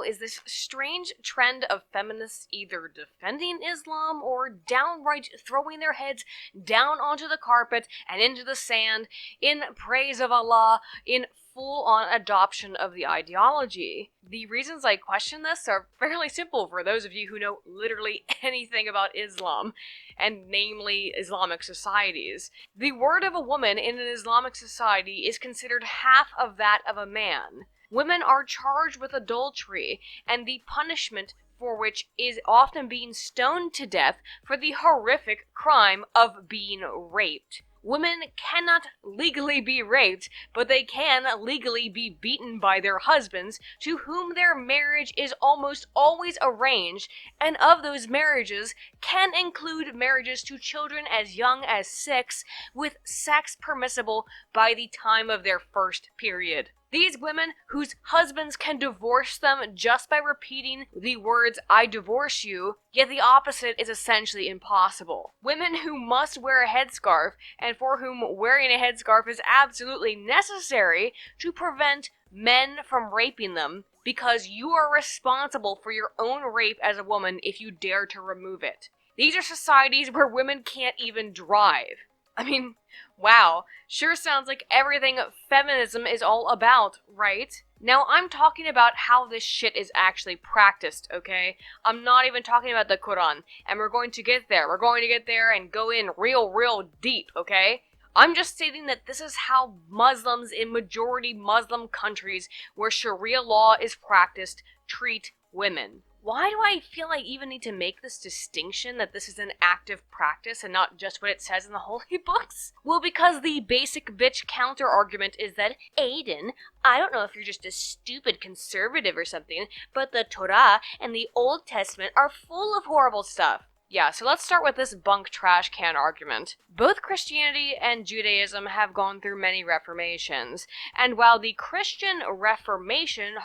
is this strange trend of feminists either defending Islam or downright throwing their heads down onto the carpet and into the sand in praise of Allah, in full-on adoption of the ideology. The reasons I question this are fairly simple for those of you who know literally anything about Islam, and namely Islamic societies. The word of a woman in an Islamic society is considered half of that of a man. Women are charged with adultery, and the punishment for which is often being stoned to death for the horrific crime of being raped. Women cannot legally be raped, but they can legally be beaten by their husbands, to whom their marriage is almost always arranged, and of those marriages can include marriages to children as young as 6, with sex permissible by the time of their first period. These women, whose husbands can divorce them just by repeating the words, "I divorce you," yet the opposite is essentially impossible. Women who must wear a headscarf, and for whom wearing a headscarf is absolutely necessary to prevent men from raping them, because you are responsible for your own rape as a woman if you dare to remove it. These are societies where women can't even drive. I mean, wow, sure sounds like everything feminism is all about, right? Now, I'm talking about how this shit is actually practiced, okay? I'm not even talking about the Qur'an, and we're going to get there. We're going to get there and go in real deep, okay? I'm just stating that this is how Muslims in majority Muslim countries where Sharia law is practiced treat women. Why do I feel I even need to make this distinction that this is an active practice and not just what it says in the holy books? Well, because the basic bitch counter argument is that, Aiden, I don't know if you're just a stupid conservative or something, but the Torah and the Old Testament are full of horrible stuff. Yeah, so let's start with this bunk trash can argument. Both Christianity and Judaism have gone through many reformations, and while the Christian Reformation,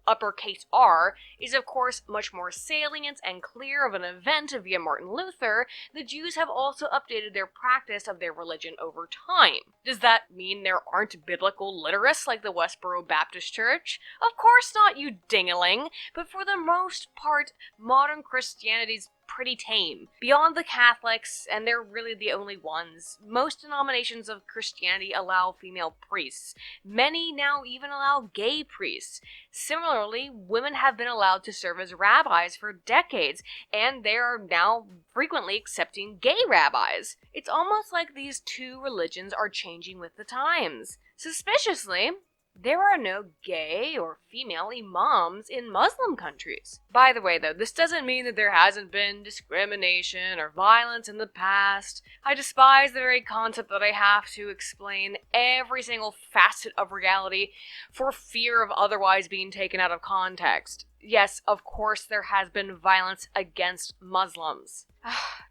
uppercase R, is of course much more salient and clear of an event via Martin Luther, the Jews have also updated their practice of their religion over time. Does that mean there aren't biblical literates like the Westboro Baptist Church? Of course not, you dingaling, but for the most part, modern Christianity's pretty tame. Beyond the Catholics, and they're really the only ones, most denominations of Christianity allow female priests. Many now even allow gay priests. Similarly, women have been allowed to serve as rabbis for decades, and they are now frequently accepting gay rabbis. It's almost like these two religions are changing with the times. Suspiciously, there are no gay or female imams in Muslim countries. By the way, though, this doesn't mean that there hasn't been discrimination or violence in the past. I despise the very concept that I have to explain every single facet of reality for fear of otherwise being taken out of context. Yes, of course there has been violence against Muslims.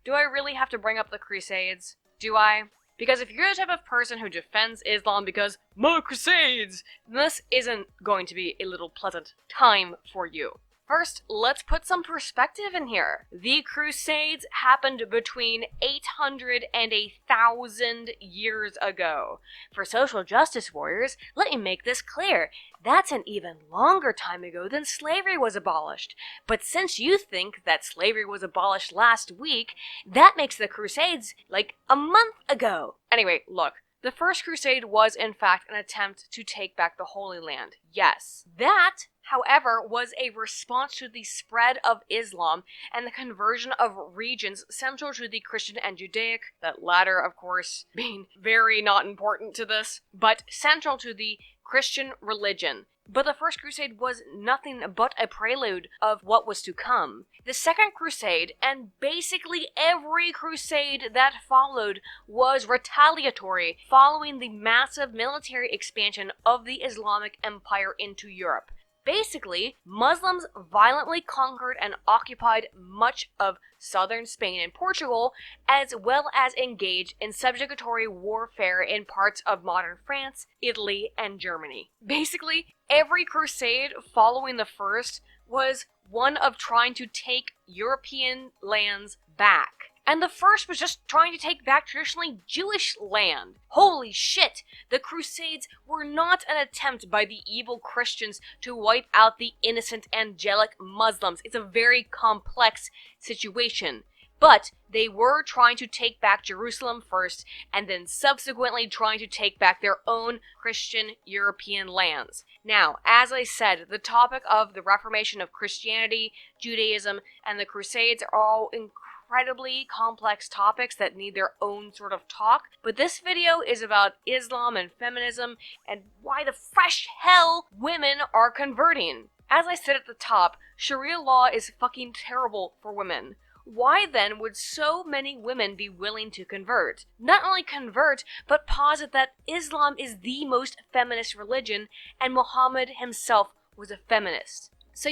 Do I really have to bring up the Crusades? Do I? Because if you're the type of person who defends Islam because more Crusades, this isn't going to be a little pleasant time for you. First, let's put some perspective in here. The Crusades happened between 800 and 1,000 years ago. For social justice warriors, let me make this clear. That's an even longer time ago than slavery was abolished. But since you think that slavery was abolished last week, that makes the Crusades like a month ago. Anyway, look. The First Crusade was, in fact, an attempt to take back the Holy Land. Yes. That, however, was a response to the spread of Islam and the conversion of regions central to the Christian and Judaic, that latter, of course, being very not important to this, but central to the Christian religion. But the First Crusade was nothing but a prelude of what was to come. The Second Crusade, and basically every crusade that followed, was retaliatory, following the massive military expansion of the Islamic Empire into Europe. Basically, Muslims violently conquered and occupied much of southern Spain and Portugal, as well as engaged in subjugatory warfare in parts of modern France, Italy, and Germany. Basically, every crusade following the first was one of trying to take European lands back. And the first was just trying to take back traditionally Jewish land. Holy shit! The Crusades were not an attempt by the evil Christians to wipe out the innocent angelic Muslims. It's a very complex situation. But they were trying to take back Jerusalem first, and then subsequently trying to take back their own Christian European lands. Now, as I said, the topic of the Reformation of Christianity, Judaism, and the Crusades are all incredibly complex topics that need their own sort of talk, but this video is about Islam and feminism and why the fresh hell women are converting. As I said at the top, Sharia law is fucking terrible for women. Why then would so many women be willing to convert? Not only convert, but posit that Islam is the most feminist religion and Muhammad himself was a feminist. So,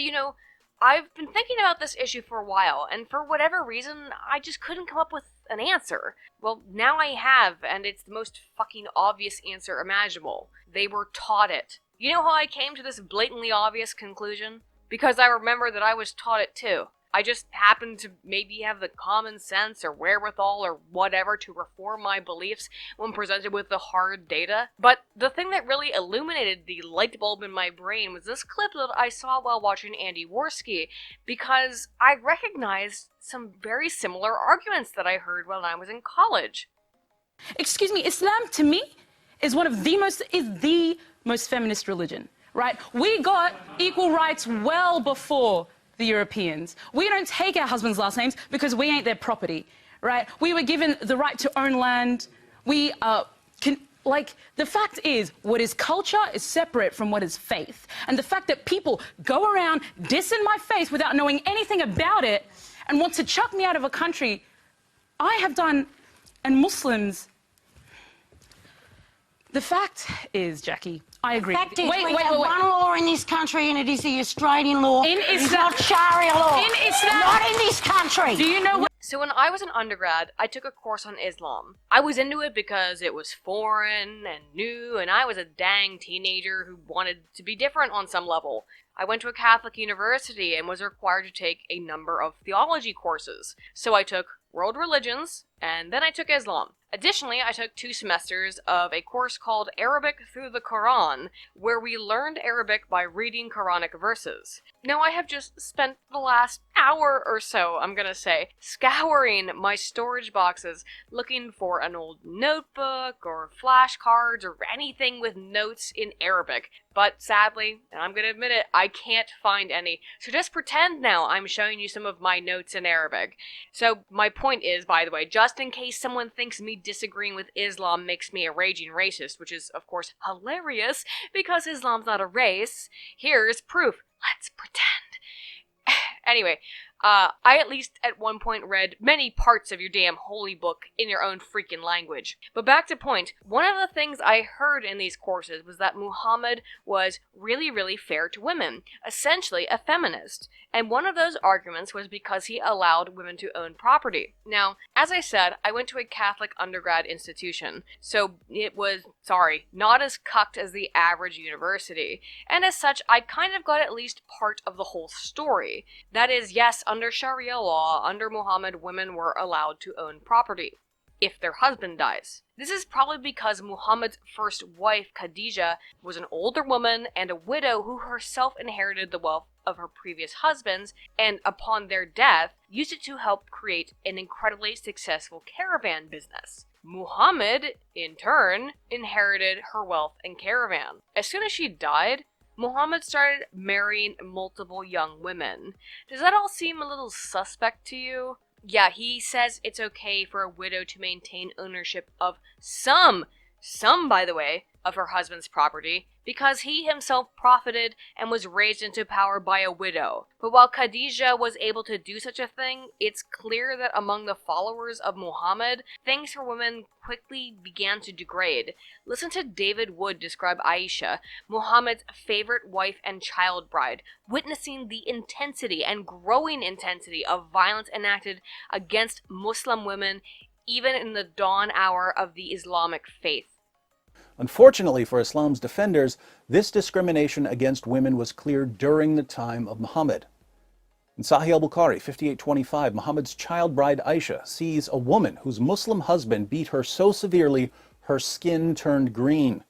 I've been thinking about this issue for a while, and for whatever reason, I just couldn't come up with an answer. Well, now I have, and it's the most fucking obvious answer imaginable. They were taught it. You know how I came to this blatantly obvious conclusion? Because I remember that I was taught it too. I just happened to maybe have the common sense or wherewithal or whatever to reform my beliefs when presented with the hard data. But the thing that really illuminated the light bulb in my brain was this clip that I saw while watching Andy Worski, because I recognized some very similar arguments that I heard when I was in college. Excuse me, Islam to me is the most feminist religion, right? We got equal rights well before the Europeans. We don't take our husbands' last names because we ain't their property, right? We were given the right to own land. We the fact is, what is culture is separate from what is faith. And the fact that people go around dissing my faith without knowing anything about it and want to chuck me out of a country I have done, and Muslims. The fact is, Jackie, I agree. The fact is, we have one law in this country, and it is the Australian law. In It's Islam, not Sharia law. in Islam, Not in this country. do you know what? So when I was an undergrad, I took a course on Islam. I was into it because it was foreign and new, and I was a dang teenager who wanted to be different on some level. I went to a Catholic university and was required to take a number of theology courses. So I took world religions, and then I took Islam. Additionally, I took 2 semesters of a course called Arabic through the Qur'an, where we learned Arabic by reading Quranic verses. Now, I have just spent the last hour or so, I'm gonna say, scouring my storage boxes looking for an old notebook or flashcards or anything with notes in Arabic. But sadly, and I'm gonna admit it, I can't find any. So just pretend now I'm showing you some of my notes in Arabic. So my point is, by the way, just in case someone thinks me disagreeing with Islam makes me a raging racist, which is, of course, hilarious, because Islam's not a race, here's proof. Let's pretend. Anyway, I at least at one point read many parts of your damn holy book in your own freaking language. But back to point, one of the things I heard in these courses was that Muhammad was really, really fair to women, essentially a feminist. And one of those arguments was because he allowed women to own property. Now, as I said, I went to a Catholic undergrad institution, so it was, not as cucked as the average university. And as such, I kind of got at least part of the whole story. That is, yes, under Sharia law, under Muhammad, women were allowed to own property if their husband dies. This is probably because Muhammad's first wife, Khadija, was an older woman and a widow who herself inherited the wealth of her previous husbands, and upon their death, used it to help create an incredibly successful caravan business. Muhammad, in turn, inherited her wealth and caravan. As soon as she died, Muhammad started marrying multiple young women. Does that all seem a little suspect to you? Yeah, he says it's okay for a widow to maintain ownership of some, by the way, of her husband's property, because he himself profited and was raised into power by a widow. But while Khadija was able to do such a thing, it's clear that among the followers of Muhammad, things for women quickly began to degrade. Listen to David Wood describe Aisha, Muhammad's favorite wife and child bride, witnessing the intensity and growing intensity of violence enacted against Muslim women even in the dawn hour of the Islamic faith. Unfortunately for Islam's defenders, this discrimination against women was clear during the time of Muhammad. In Sahih al-Bukhari 5825, Muhammad's child bride Aisha sees a woman whose Muslim husband beat her so severely her skin turned green.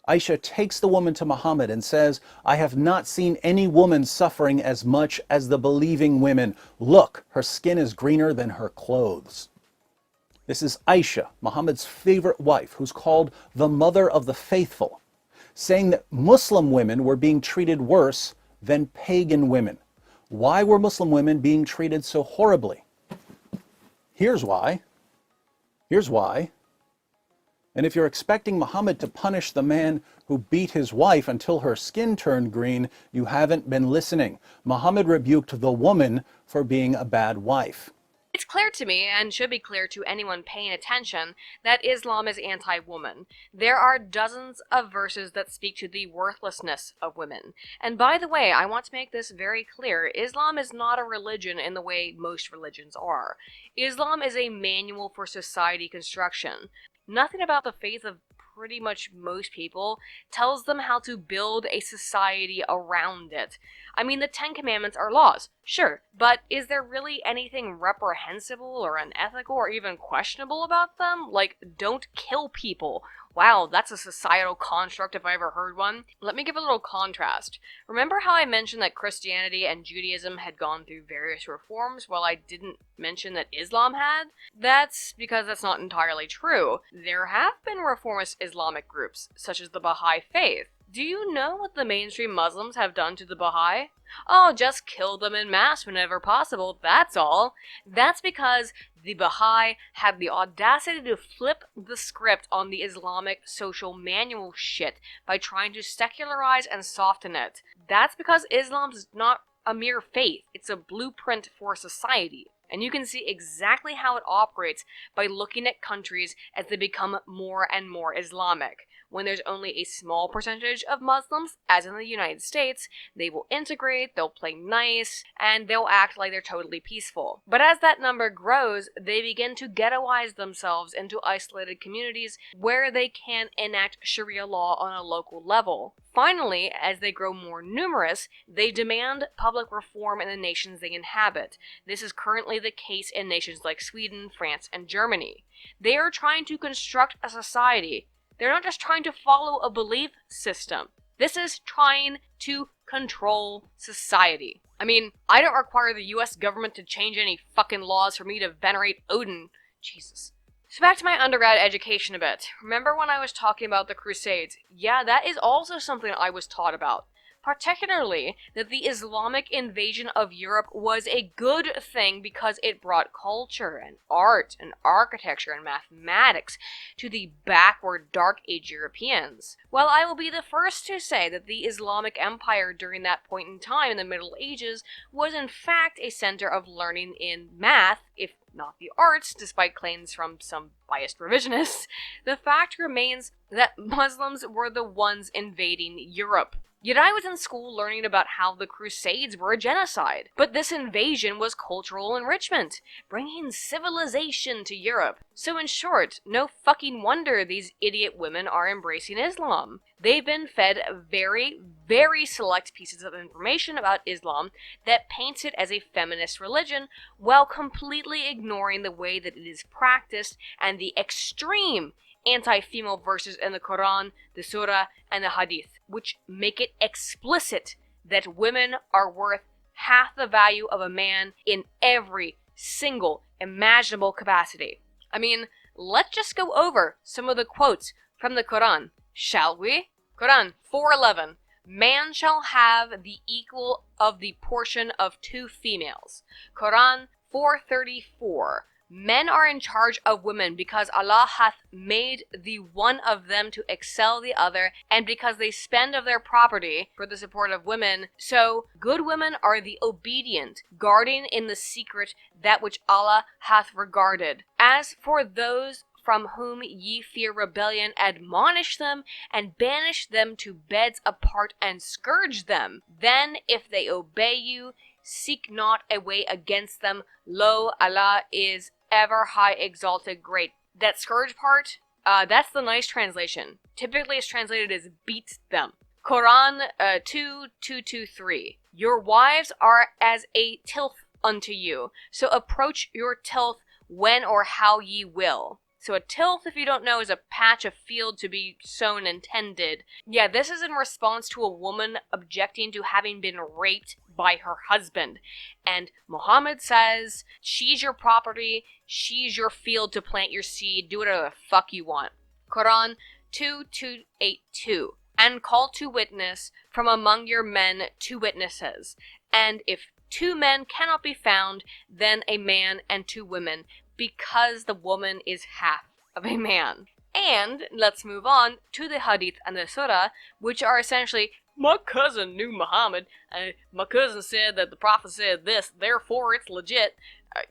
Aisha takes the woman to Muhammad and says, "I have not seen any woman suffering as much as the believing women. Look, her skin is greener than her clothes." This is Aisha, Muhammad's favorite wife, who's called the mother of the faithful, saying that Muslim women were being treated worse than pagan women. Why were Muslim women being treated so horribly? Here's why. Here's why. And if you're expecting Muhammad to punish the man who beat his wife until her skin turned green, you haven't been listening. Muhammad rebuked the woman for being a bad wife. It's clear to me, and should be clear to anyone paying attention, that Islam is anti-woman. There are dozens of verses that speak to the worthlessness of women. And by the way, I want to make this very clear, Islam is not a religion in the way most religions are. Islam is a manual for society construction. Nothing about the faith of pretty much most people tells them how to build a society around it. I mean, the Ten Commandments are laws, sure, but is there really anything reprehensible or unethical or even questionable about them? Like, don't kill people. Wow, that's a societal construct if I ever heard one. Let me give a little contrast. Remember how I mentioned that Christianity and Judaism had gone through various reforms while I didn't mention that Islam had? That's because that's not entirely true. There have been reformist Islamic groups, such as the Baha'i Faith. Do you know what the mainstream Muslims have done to the Baha'i? Oh, just kill them en masse whenever possible, that's all. That's because the Baha'i had the audacity to flip the script on the Islamic social manual shit by trying to secularize and soften it. That's because Islam's not a mere faith, it's a blueprint for society. And you can see exactly how it operates by looking at countries as they become more and more Islamic. When there's only a small percentage of Muslims, as in the United States, they will integrate, they'll play nice, and they'll act like they're totally peaceful. But as that number grows, they begin to ghettoize themselves into isolated communities where they can enact Sharia law on a local level. Finally, as they grow more numerous, they demand public reform in the nations they inhabit. This is currently the case in nations like Sweden, France, and Germany. They are trying to construct a society. They're not just trying to follow a belief system. This is trying to control society. I mean, I don't require the US government to change any fucking laws for me to venerate Odin. Jesus. So back to my undergrad education a bit. Remember when I was talking about the Crusades? Yeah, that is also something I was taught about. Particularly that the Islamic invasion of Europe was a good thing because it brought culture and art and architecture and mathematics to the backward Dark Age Europeans. Well, I will be the first to say that the Islamic Empire during that point in time in the Middle Ages was in fact a center of learning in math, if not the arts, despite claims from some biased revisionists. The fact remains that Muslims were the ones invading Europe. Yet I was in school learning about how the Crusades were a genocide. But this invasion was cultural enrichment, bringing civilization to Europe. So in short, no fucking wonder these idiot women are embracing Islam. They've been fed very, very select pieces of information about Islam that paints it as a feminist religion while completely ignoring the way that it is practiced and the extreme anti-female verses in the Qur'an, the Surah, and the Hadith, which make it explicit that women are worth half the value of a man in every single imaginable capacity. I mean, let's just go over some of the quotes from the Qur'an, shall we? Qur'an 4:11. Man shall have the equal of the portion of two females. Qur'an 4:34. Men are in charge of women because Allah hath made the one of them to excel the other, and because they spend of their property for the support of women. So good women are the obedient, guarding in the secret that which Allah hath regarded. As for those from whom ye fear rebellion, admonish them, and banish them to beds apart, and scourge them. Then, if they obey you, seek not a way against them. Lo, Allah is ever high, exalted, great. That scourge part, that's the nice translation. Typically it's translated as beat them. Quran 2:223. Your wives are as a tilth unto you, so approach your tilth when or how ye will. So a tilth, if you don't know, is a patch of field to be sown and tended. Yeah, this is in response to a woman objecting to having been raped by her husband. And Muhammad says, she's your property, she's your field to plant your seed, do whatever the fuck you want. Qur'an 2:282. And call to witness from among your men 2 witnesses. And if 2 men cannot be found, then a man and 2 women, because the woman is half of a man. And let's move on to the hadith and the surah, which are essentially, my cousin knew Muhammad, my cousin said that the prophet said this, therefore it's legit.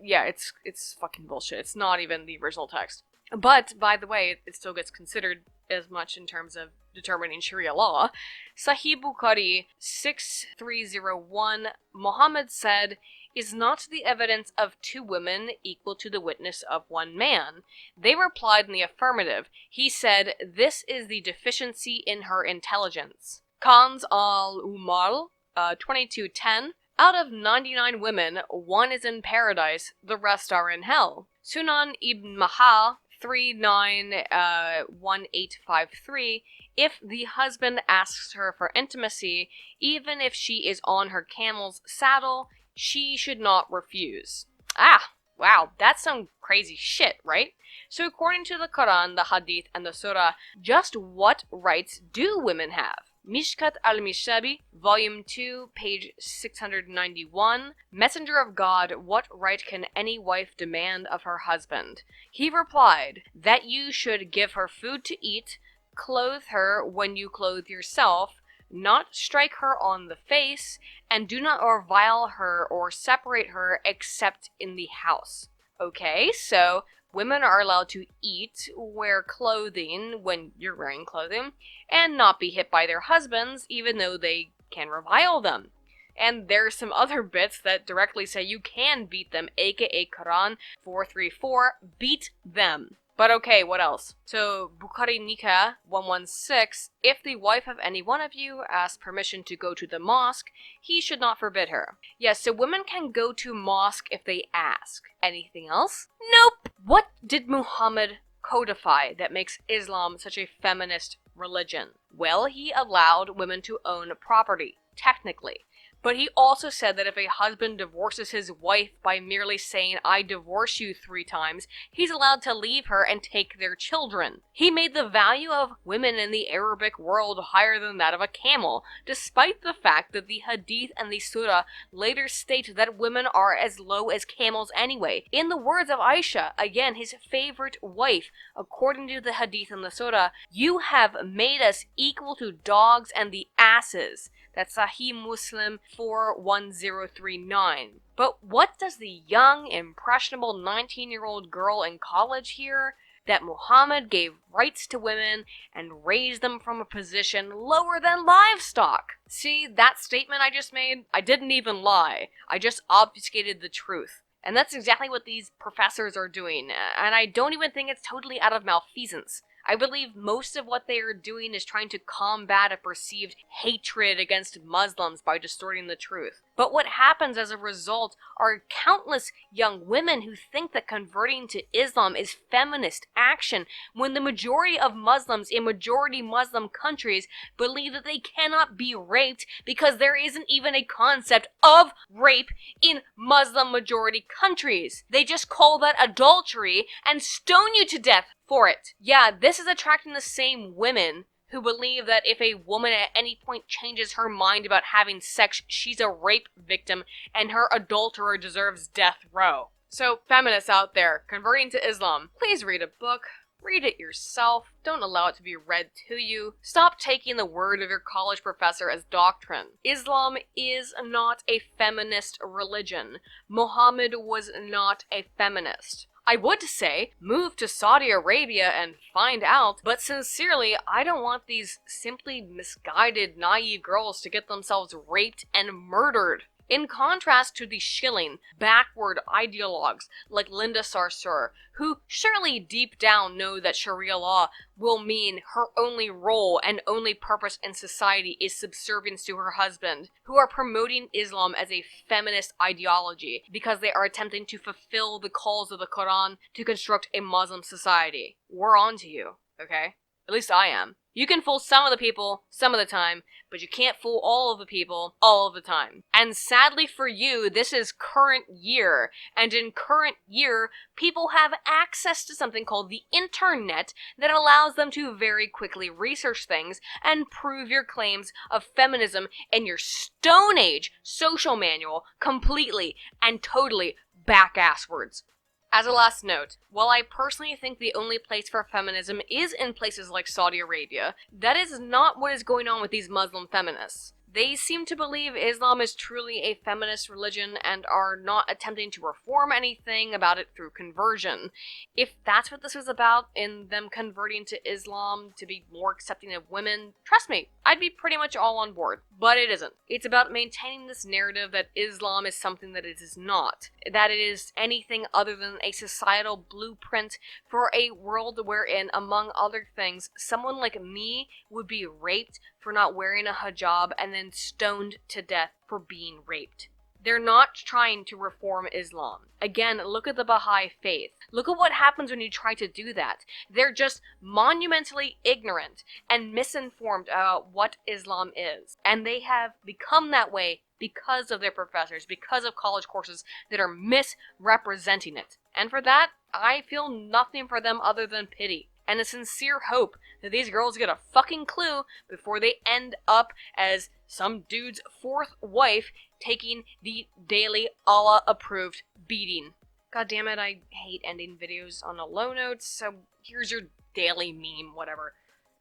Yeah, it's fucking bullshit. It's not even the original text. But, by the way, it still gets considered as much in terms of determining Sharia law. Sahih Bukhari 6301, Muhammad said, is not the evidence of 2 women equal to the witness of 1 man? They replied in the affirmative. He said, this is the deficiency in her intelligence. Kanz al-Umal 2210, out of 99 women, 1 is in paradise, the rest are in hell. Sunan ibn Mahal 391853, if the husband asks her for intimacy, even if she is on her camel's saddle, she should not refuse. Ah, wow, that's some crazy shit, right? So according to the Quran, the Hadith, and the Surah, just what rights do women have? Mishkat al-Mishabi, Volume 2, page 691, Messenger of God, what right can any wife demand of her husband? He replied, that you should give her food to eat, clothe her when you clothe yourself, not strike her on the face, and do not revile her or separate her except in the house. Okay, so women are allowed to eat, wear clothing when you're wearing clothing, and not be hit by their husbands, even though they can revile them. And there's some other bits that directly say you can beat them, aka Quran 434, beat them. But okay, what else? So, Bukhari Nikah 116, if the wife of any one of you asks permission to go to the mosque, he should not forbid her. Yes, so women can go to mosque if they ask. Anything else? Nope! What did Muhammad codify that makes Islam such a feminist religion? Well, he allowed women to own property, technically. But he also said that if a husband divorces his wife by merely saying, I divorce you 3 times, he's allowed to leave her and take their children. He made the value of women in the Arabic world higher than that of a camel, despite the fact that the Hadith and the Surah later state that women are as low as camels anyway. In the words of Aisha, again his favorite wife, according to the Hadith and the Surah, you have made us equal to dogs and the asses. That's Sahih Muslim 41039. But what does the young, impressionable 19-year-old girl in college hear? That Muhammad gave rights to women and raised them from a position lower than livestock. See, that statement I just made? I didn't even lie. I just obfuscated the truth. And that's exactly what these professors are doing. And I don't even think it's totally out of malfeasance. I believe most of what they are doing is trying to combat a perceived hatred against Muslims by distorting the truth. But what happens as a result are countless young women who think that converting to Islam is feminist action, when the majority of Muslims in majority Muslim countries believe that they cannot be raped because there isn't even a concept of rape in Muslim majority countries. They just call that adultery and stone you to death for it. Yeah, this is attracting the same women who believe that if a woman at any point changes her mind about having sex, she's a rape victim and her adulterer deserves death row. So, feminists out there, converting to Islam, please read a book. Read it yourself. Don't allow it to be read to you. Stop taking the word of your college professor as doctrine. Islam is not a feminist religion. Muhammad was not a feminist. I would say, move to Saudi Arabia and find out, but sincerely, I don't want these simply misguided, naive girls to get themselves raped and murdered. In contrast to the shilling, backward ideologues like Linda Sarsour, who surely deep down know that Sharia law will mean her only role and only purpose in society is subservience to her husband, who are promoting Islam as a feminist ideology because they are attempting to fulfill the calls of the Qur'an to construct a Muslim society. We're on to you, okay? At least I am. You can fool some of the people some of the time, but you can't fool all of the people all of the time. And sadly for you, this is current year. And in current year, people have access to something called the internet that allows them to very quickly research things and prove your claims of feminism in your Stone Age social manual completely and totally back-asswards. As a last note, while I personally think the only place for feminism is in places like Saudi Arabia, that is not what is going on with these Muslim feminists. They seem to believe Islam is truly a feminist religion and are not attempting to reform anything about it through conversion. If that's what this was about, in them converting to Islam to be more accepting of women, trust me, I'd be pretty much all on board. But it isn't. It's about maintaining this narrative that Islam is something that it is not. That it is anything other than a societal blueprint for a world wherein, among other things, someone like me would be raped for not wearing a hijab and then stoned to death for being raped. They're not trying to reform Islam. Again, look at the Baha'i faith. Look at what happens when you try to do that. They're just monumentally ignorant and misinformed about what Islam is. And they have become that way because of their professors, because of college courses that are misrepresenting it. And for that, I feel nothing for them other than pity. And a sincere hope that these girls get a fucking clue before they end up as some dude's fourth wife taking the daily Allah-approved beating. God damn it, I hate ending videos on a low note, so here's your daily meme, whatever.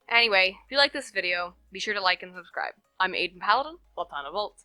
Anyway, if you like this video, be sure to like and subscribe. I'm Aiden Paladin, Latana Volt.